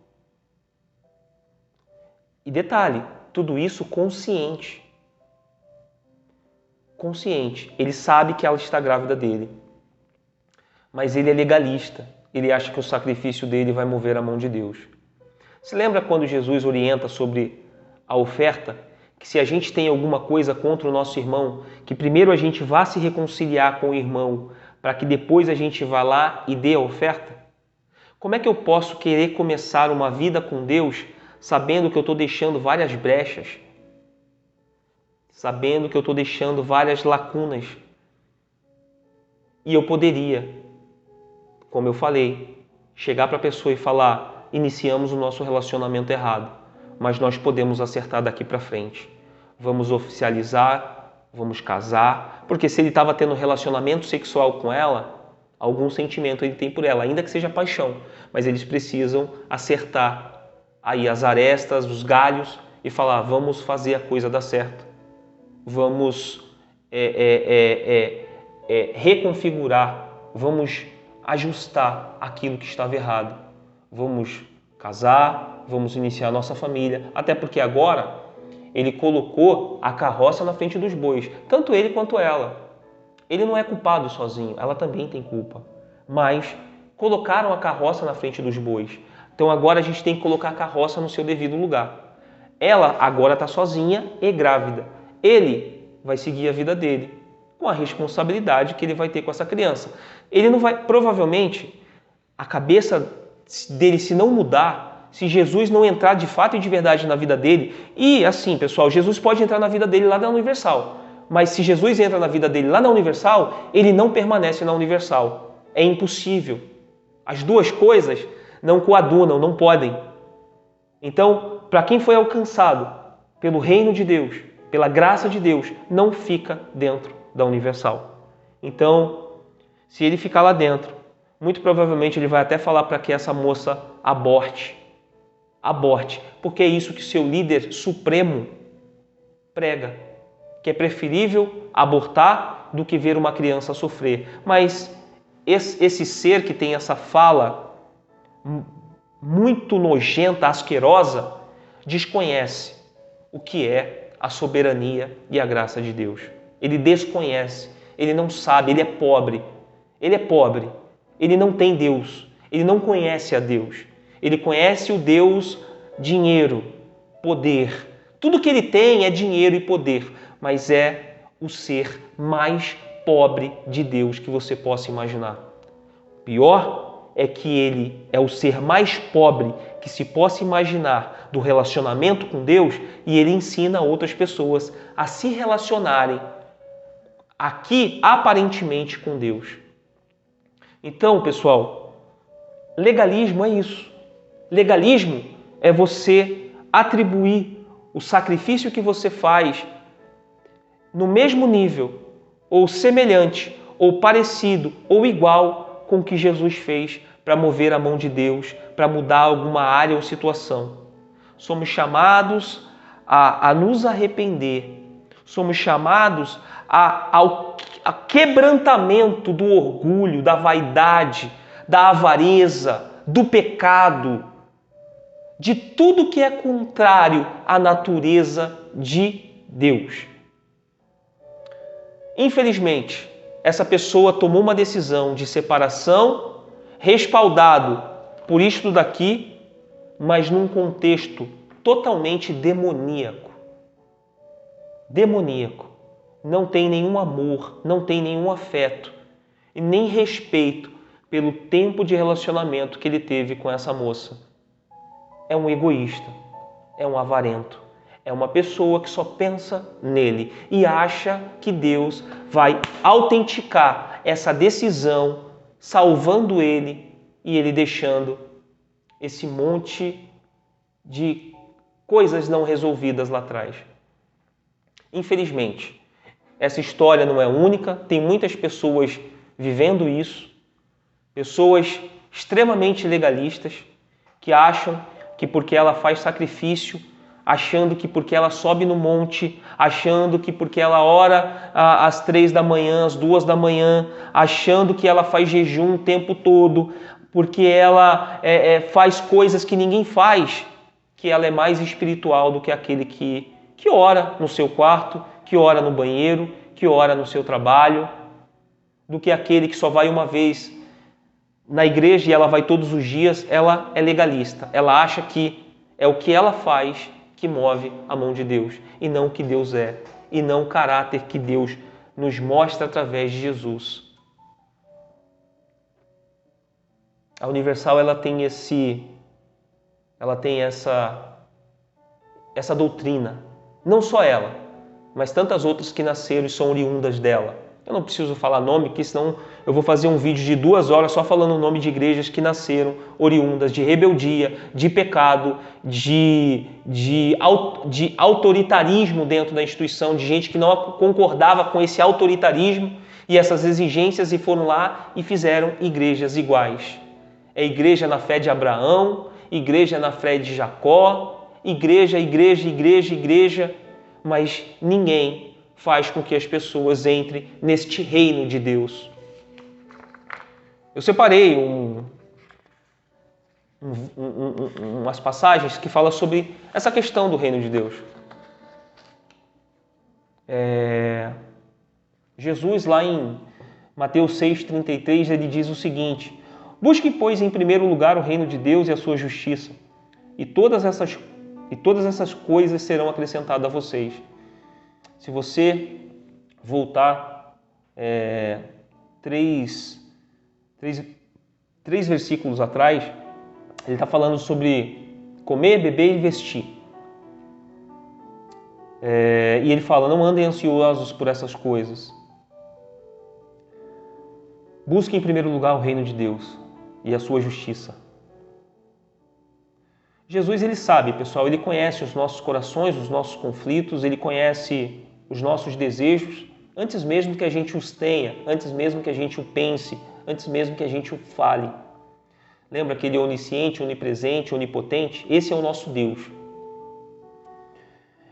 E detalhe, tudo isso consciente. Consciente. Ele sabe que ela está grávida dele. Mas ele é legalista. Ele acha que o sacrifício dele vai mover a mão de Deus. Se lembra quando Jesus orienta sobre a oferta? Que se a gente tem alguma coisa contra o nosso irmão, que primeiro a gente vá se reconciliar com o irmão, para que depois a gente vá lá e dê a oferta? Como é que eu posso querer começar uma vida com Deus sabendo que eu estou deixando várias brechas? Sabendo que eu estou deixando várias lacunas? E eu poderia, como eu falei, chegar para a pessoa e falar: iniciamos o nosso relacionamento errado, mas nós podemos acertar daqui para frente. Vamos oficializar, vamos casar, porque se ele estava tendo um relacionamento sexual com ela, algum sentimento ele tem por ela, ainda que seja paixão, mas eles precisam acertar aí as arestas, os galhos e falar: vamos fazer a coisa dar certo, vamos reconfigurar, vamos ajustar aquilo que estava errado, vamos casar, vamos iniciar a nossa família, até porque agora ele colocou a carroça na frente dos bois, tanto ele quanto ela. Ele não é culpado sozinho, ela também tem culpa, mas colocaram a carroça na frente dos bois. Então agora a gente tem que colocar a carroça no seu devido lugar. Ela agora está sozinha e grávida. Ele vai seguir a vida dele, com a responsabilidade que ele vai ter com essa criança. Ele não vai, provavelmente, a cabeça dele, se não mudar, se Jesus não entrar de fato e de verdade na vida dele, e assim, pessoal, Jesus pode entrar na vida dele lá na Universal, mas se Jesus entra na vida dele lá na Universal, ele não permanece na Universal. É impossível. As duas coisas não coadunam, não podem. Então, para quem foi alcançado pelo reino de Deus, pela graça de Deus, não fica dentro da Universal. Então, se ele ficar lá dentro, muito provavelmente ele vai até falar para que essa moça aborte. Aborte, porque é isso que seu líder supremo prega, que é preferível abortar do que ver uma criança sofrer. Mas esse ser que tem essa fala muito nojenta, asquerosa, desconhece o que é a soberania e a graça de Deus. Ele desconhece, ele não sabe, ele é pobre. Ele é pobre, ele não tem Deus, ele não conhece a Deus. Ele conhece o Deus dinheiro, poder. Tudo que ele tem é dinheiro e poder, mas é o ser mais pobre de Deus que você possa imaginar. Pior é que ele é o ser mais pobre que se possa imaginar do relacionamento com Deus, e ele ensina outras pessoas a se relacionarem aqui aparentemente com Deus. Então, pessoal, legalismo é isso. Legalismo é você atribuir o sacrifício que você faz no mesmo nível, ou semelhante, ou parecido, ou igual com o que Jesus fez para mover a mão de Deus, para mudar alguma área ou situação. Somos chamados a nos arrepender, somos chamados ao quebrantamento do orgulho, da vaidade, da avareza, do pecado, de tudo que é contrário à natureza de Deus. Infelizmente, essa pessoa tomou uma decisão de separação, respaldado por isto daqui, mas num contexto totalmente demoníaco. Demoníaco. Não tem nenhum amor, não tem nenhum afeto e nem respeito pelo tempo de relacionamento que ele teve com essa moça. É um egoísta, é um avarento, é uma pessoa que só pensa nele e acha que Deus vai autenticar essa decisão salvando ele e ele deixando esse monte de coisas não resolvidas lá atrás. Infelizmente, essa história não é única, tem muitas pessoas vivendo isso, pessoas extremamente legalistas que acham que porque ela faz sacrifício, achando que porque ela sobe no monte, achando que porque ela ora às 3 da manhã, às 2 da manhã, achando que ela faz jejum o tempo todo, porque ela faz coisas que ninguém faz, que ela é mais espiritual do que aquele que ora no seu quarto, que ora no banheiro, que ora no seu trabalho, do que aquele que só vai uma vez na igreja e ela vai todos os dias. Ela é legalista. Ela acha que é o que ela faz que move a mão de Deus, e não o que Deus é, e não o caráter que Deus nos mostra através de Jesus. A Universal ela tem essa doutrina. Não só ela, mas tantas outras que nasceram e são oriundas dela. Eu não preciso falar nome, porque senão eu vou fazer um vídeo de 2 horas só falando o nome de igrejas que nasceram oriundas de rebeldia, de pecado, de autoritarismo dentro da instituição, de gente que não concordava com esse autoritarismo e essas exigências e foram lá e fizeram igrejas iguais. É igreja na fé de Abraão, igreja na fé de Jacó, igreja, mas ninguém faz com que as pessoas entrem neste reino de Deus. Eu separei umas passagens que falam sobre essa questão do reino de Deus. Jesus, lá em Mateus 6,33, ele diz o seguinte: busquem, pois, em primeiro lugar o reino de Deus e a sua justiça, e todas essas coisas serão acrescentadas a vocês. Se você voltar 3 versículos atrás, ele está falando sobre comer, beber e vestir. E ele fala, não andem ansiosos por essas coisas. Busque em primeiro lugar o reino de Deus e a sua justiça. Jesus, ele sabe, pessoal, ele conhece os nossos corações, os nossos conflitos, ele conhece os nossos desejos, antes mesmo que a gente os tenha, antes mesmo que a gente o pense, antes mesmo que a gente o fale. Lembra que ele é onisciente, onipresente, onipotente? Esse é o nosso Deus.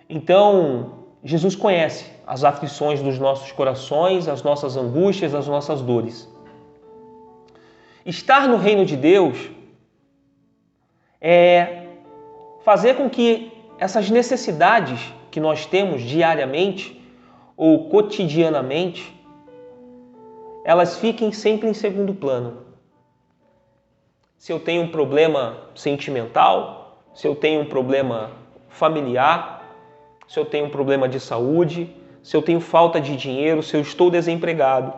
Então, Jesus conhece as aflições dos nossos corações, as nossas angústias, as nossas dores. Estar no reino de Deus é fazer com que essas necessidades que nós temos diariamente ou cotidianamente, elas fiquem sempre em segundo plano. Se eu tenho um problema sentimental, se eu tenho um problema familiar, se eu tenho um problema de saúde, se eu tenho falta de dinheiro, se eu estou desempregado,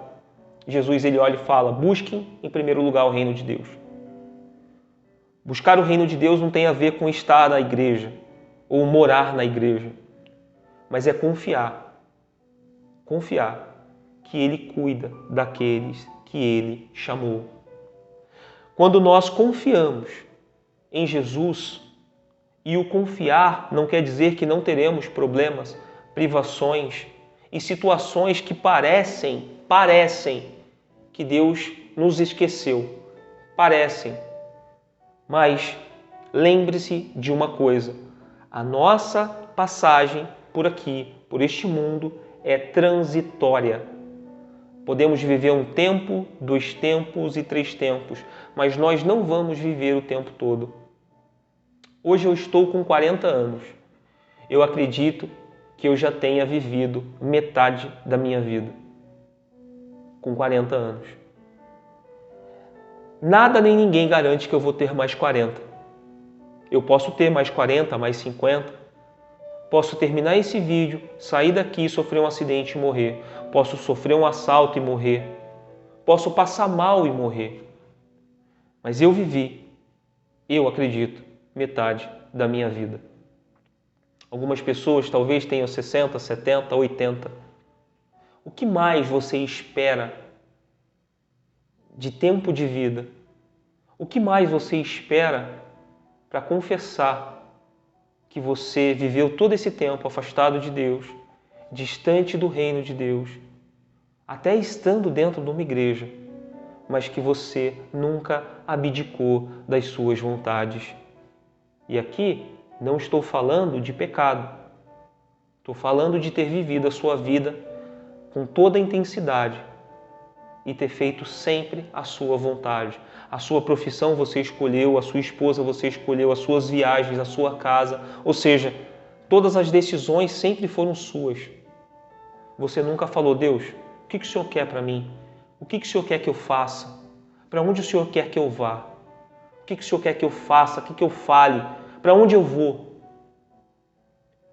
Jesus ele olha e fala, busquem em primeiro lugar o reino de Deus. Buscar o reino de Deus não tem a ver com estar na igreja ou morar na igreja, mas é confiar que Ele cuida daqueles que Ele chamou. Quando nós confiamos em Jesus, e o confiar não quer dizer que não teremos problemas, privações e situações que parecem que Deus nos esqueceu. Parecem. Mas lembre-se de uma coisa, a nossa passagem por aqui, por este mundo, é transitória. Podemos viver 1 tempo, 2 tempos e 3 tempos, mas nós não vamos viver o tempo todo. Hoje eu estou com 40 anos. Eu acredito que eu já tenha vivido metade da minha vida. Com 40 anos. Nada nem ninguém garante que eu vou ter mais 40. Eu posso ter mais 40, mais 50. Posso terminar esse vídeo, sair daqui, sofrer um acidente e morrer. Posso sofrer um assalto e morrer. Posso passar mal e morrer. Mas eu vivi, eu acredito, metade da minha vida. Algumas pessoas talvez tenham 60, 70, 80. O que mais você espera de tempo de vida, o que mais você espera para confessar que você viveu todo esse tempo afastado de Deus, distante do reino de Deus, até estando dentro de uma igreja, mas que você nunca abdicou das suas vontades? E aqui não estou falando de pecado, estou falando de ter vivido a sua vida com toda a intensidade e ter feito sempre a sua vontade. A sua profissão você escolheu, a sua esposa você escolheu, as suas viagens, a sua casa, ou seja, todas as decisões sempre foram suas. Você nunca falou: Deus, o que o Senhor quer para mim? O que o Senhor quer que eu faça? Para onde o Senhor quer que eu vá? O que o Senhor quer que eu faça? O que eu fale? Para onde eu vou?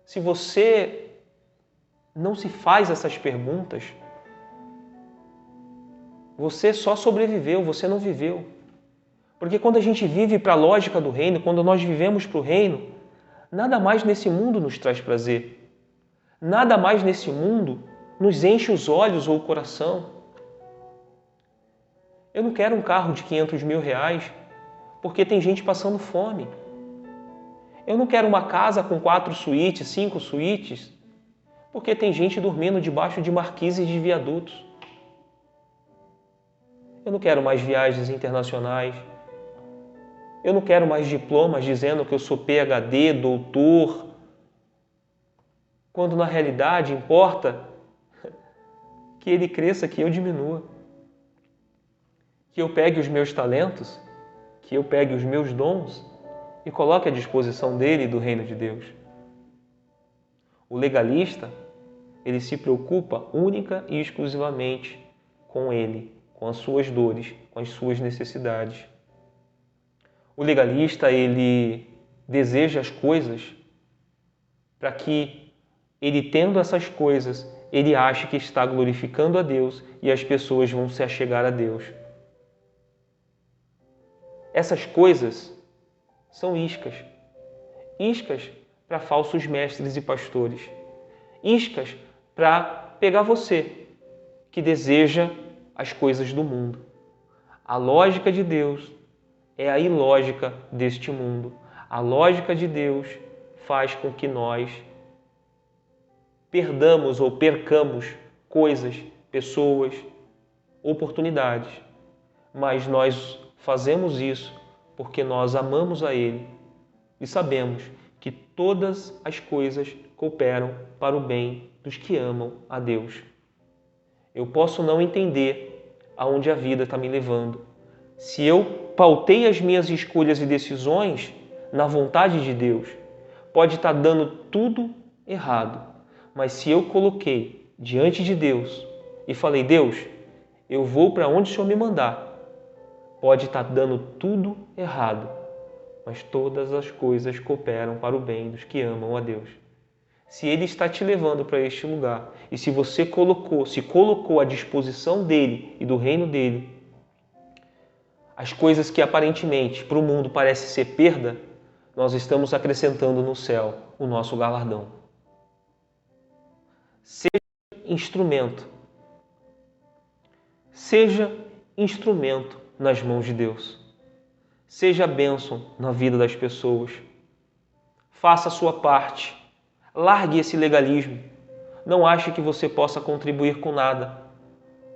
Se você não se faz essas perguntas, você só sobreviveu, você não viveu. Porque quando a gente vive para a lógica do reino, quando nós vivemos para o reino, nada mais nesse mundo nos traz prazer. Nada mais nesse mundo nos enche os olhos ou o coração. Eu não quero um carro de 500 mil reais porque tem gente passando fome. Eu não quero uma casa com 4 suítes, 5 suítes, porque tem gente dormindo debaixo de marquises de viadutos. Eu não quero mais viagens internacionais. Eu não quero mais diplomas dizendo que eu sou PhD, doutor, quando na realidade importa que ele cresça, que eu diminua. Que eu pegue os meus talentos, que eu pegue os meus dons e coloque à disposição dele e do reino de Deus. O legalista, ele se preocupa única e exclusivamente com ele, com as suas dores, com as suas necessidades. O legalista, ele deseja as coisas para que ele, tendo essas coisas, ele ache que está glorificando a Deus e as pessoas vão se achegar a Deus. Essas coisas são iscas. Iscas para falsos mestres e pastores. Iscas para pegar você, que deseja as coisas do mundo. A lógica de Deus é a ilógica deste mundo. A lógica de Deus faz com que nós perdamos ou percamos coisas, pessoas, oportunidades. Mas nós fazemos isso porque nós amamos a Ele e sabemos que todas as coisas cooperam para o bem dos que amam a Deus. Eu posso não entender aonde a vida está me levando. Se eu pautei as minhas escolhas e decisões na vontade de Deus, pode estar dando tudo errado. Mas se eu coloquei diante de Deus e falei: Deus, eu vou para onde o Senhor me mandar, pode estar dando tudo errado, mas todas as coisas cooperam para o bem dos que amam a Deus. Se Ele está te levando para este lugar e se você se colocou à disposição dEle e do reino dEle, as coisas que aparentemente para o mundo parecem ser perda, nós estamos acrescentando no céu o nosso galardão. Seja instrumento. Seja instrumento nas mãos de Deus. Seja bênção na vida das pessoas. Faça a sua parte. Largue esse legalismo. Não ache que você possa contribuir com nada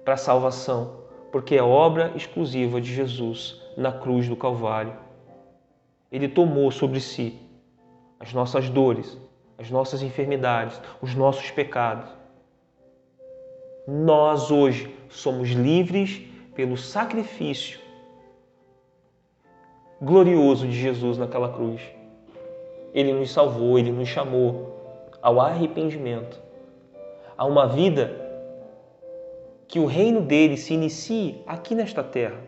para a salvação, porque é obra exclusiva de Jesus na cruz do Calvário. Ele tomou sobre si as nossas dores, as nossas enfermidades, os nossos pecados. Nós hoje somos livres pelo sacrifício glorioso de Jesus naquela cruz. Ele nos salvou, Ele nos chamou ao arrependimento, a uma vida que o reino dele se inicie aqui nesta terra.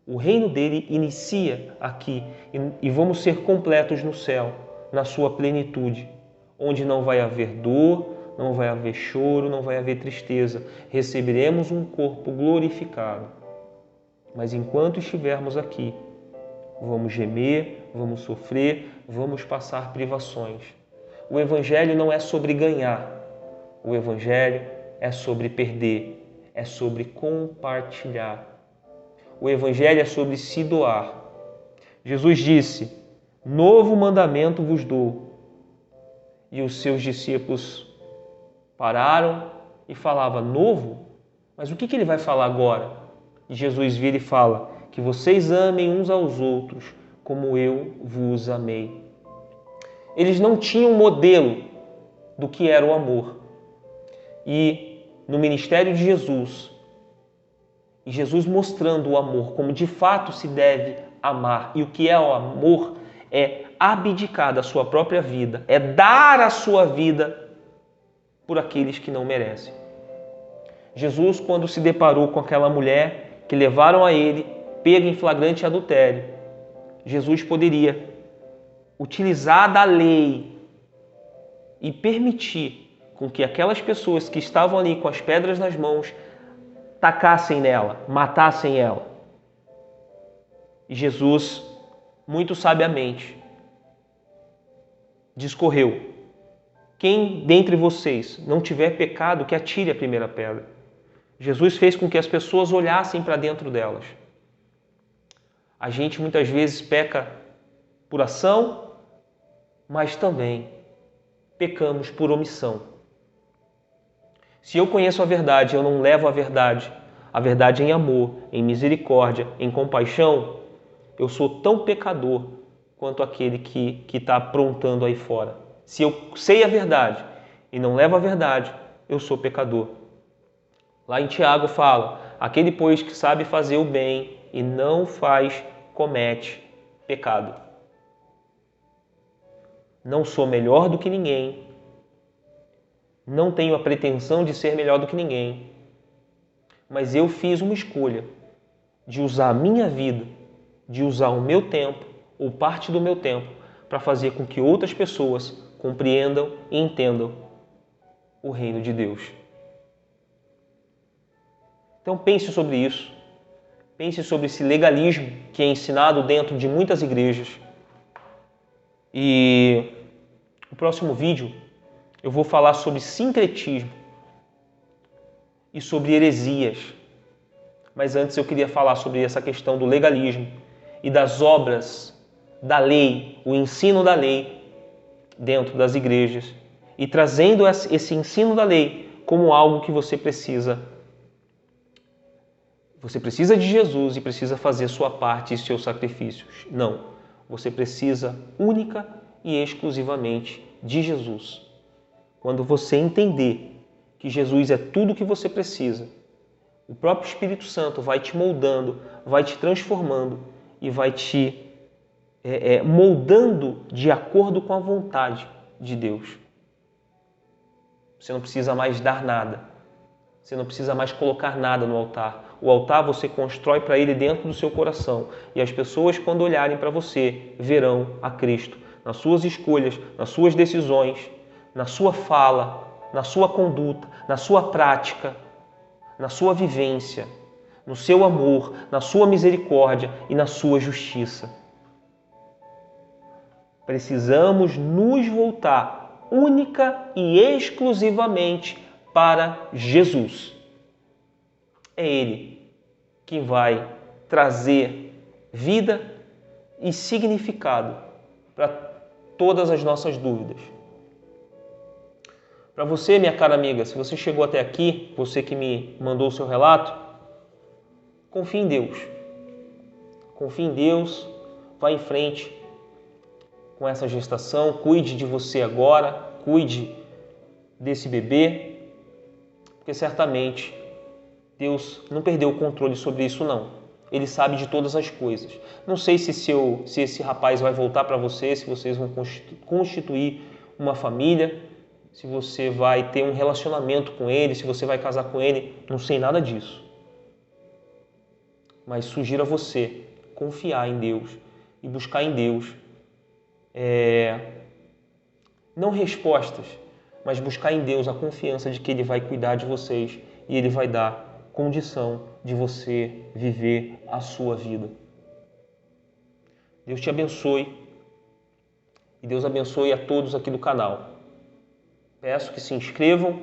O reino dele inicia aqui e vamos ser completos no céu, na sua plenitude, onde não vai haver dor, não vai haver choro, não vai haver tristeza. Receberemos um corpo glorificado. Mas enquanto estivermos aqui, vamos gemer, vamos sofrer, vamos passar privações. O Evangelho não é sobre ganhar. O Evangelho é sobre perder, é sobre compartilhar. O Evangelho é sobre se doar. Jesus disse: novo mandamento vos dou. E os seus discípulos pararam e falavam: novo? Mas o que ele vai falar agora? E Jesus vira e fala: que vocês amem uns aos outros como eu vos amei. Eles não tinham modelo do que era o amor. E no ministério de Jesus, e Jesus mostrando o amor como de fato se deve amar, e o que é o amor é abdicar da sua própria vida, é dar a sua vida por aqueles que não merecem. Jesus, quando se deparou com aquela mulher que levaram a ele, pega em flagrante adultério, Jesus poderia utilizar da lei e permitir com que aquelas pessoas que estavam ali com as pedras nas mãos tacassem nela, matassem ela. E Jesus, muito sabiamente, discorreu: quem dentre vocês não tiver pecado, que atire a primeira pedra. Jesus fez com que as pessoas olhassem para dentro delas. A gente muitas vezes peca por ação, mas também pecamos por omissão. Se eu conheço a verdade, eu não levo a verdade em amor, em misericórdia, em compaixão, eu sou tão pecador quanto aquele que está aprontando aí fora. Se eu sei a verdade e não levo a verdade, eu sou pecador. Lá em Tiago fala: aquele, pois, que sabe fazer o bem e não faz, comete pecado. Não sou melhor do que ninguém, não tenho a pretensão de ser melhor do que ninguém, mas eu fiz uma escolha de usar a minha vida, de usar o meu tempo, ou parte do meu tempo, para fazer com que outras pessoas compreendam e entendam o reino de Deus. Então pense sobre isso, pense sobre esse legalismo que é ensinado dentro de muitas igrejas. E no próximo vídeo eu vou falar sobre sincretismo e sobre heresias. Mas antes eu queria falar sobre essa questão do legalismo e das obras da lei, o ensino da lei dentro das igrejas, e trazendo esse ensino da lei como algo que você precisa. Você precisa de Jesus e precisa fazer sua parte e seus sacrifícios. Não, você precisa única e exclusivamente de Jesus. Quando você entender que Jesus é tudo o que você precisa, o próprio Espírito Santo vai te moldando, vai te transformando e vai te moldando de acordo com a vontade de Deus. Você não precisa mais dar nada. Você não precisa mais colocar nada no altar. O altar você constrói para ele dentro do seu coração. E as pessoas, quando olharem para você, verão a Cristo nas suas escolhas, nas suas decisões, na sua fala, na sua conduta, na sua prática, na sua vivência, no seu amor, na sua misericórdia e na sua justiça. Precisamos nos voltar única e exclusivamente para Jesus. É Ele quem vai trazer vida e significado para todas as nossas dúvidas. Para você, minha cara amiga, se você chegou até aqui, você que me mandou o seu relato, confie em Deus. Confie em Deus, vá em frente com essa gestação, cuide de você agora, cuide desse bebê, porque certamente Deus não perdeu o controle sobre isso não. Ele sabe de todas as coisas. Não sei se esse rapaz vai voltar para você, se vocês vão constituir uma família, se você vai ter um relacionamento com ele, se você vai casar com ele, não sei nada disso. Mas sugiro a você confiar em Deus e buscar em Deus não respostas, mas buscar em Deus a confiança de que Ele vai cuidar de vocês e Ele vai dar condição de você viver a sua vida. Deus te abençoe e Deus abençoe a todos aqui do canal. Peço que se inscrevam,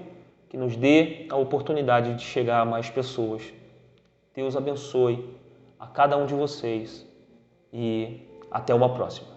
que nos dê a oportunidade de chegar a mais pessoas. Deus abençoe a cada um de vocês e até uma próxima.